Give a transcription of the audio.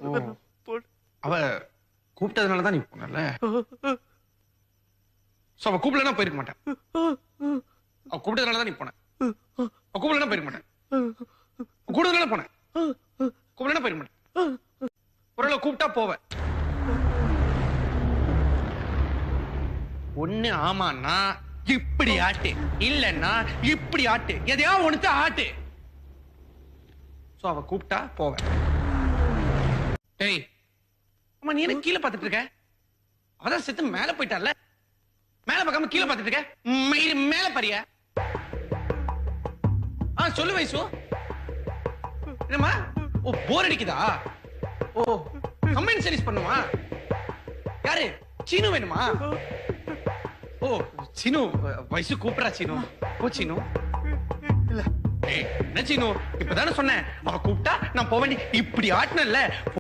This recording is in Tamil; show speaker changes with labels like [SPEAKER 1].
[SPEAKER 1] ஓ அவ கூப்பிட்டதுனால தான் நீ போனல. சோ அவ கூப்பிடலன்னா போயிருக்க மாட்டேன். அவ கூப்பிட்டதுனால தான் நீ போன. அவ கூப்பிடலன்னா போயிருக்க மாட்டேன். கூப்பிட்டதுனால போனேன். கூப்பிடலன்னா போயிருக்க மாட்டேன். ஒருவேளை கூப்பிட்டா போவேன். ஒண்ணு ஆமான்னா இப்படி ஆட்டு, இல்லன்னா இப்படி ஆட்டு, எதையா ஒண்ணுத்த ஆட்டு. சோ அவ கூப்பிட்டா போவேன். டேய் அம்மா நீ என்ன கீழே பார்த்துட்டு இருக்க? அவதான் செத்து மேல போயிட்டால. மேல பார்க்காம கீழே பார்த்துட்டு இருக்க. மேல பாரியா? சொல்லு வைசு. என்னம்மா? ஓ போர் அடிக்குதா? ஓ கம்பைன் சர்வீஸ் பண்ணுமா? யாரு? சீனு வேணுமா? ஓ சீனு வைசு கூப்பிடுறா. சீனு ஓ சீனு இல்ல என்ன சீனு இப்பதானே சொன்னேன். அவ கூப்பிட்டா நான் போவேன். இப்படி ஆட்டினல்ல.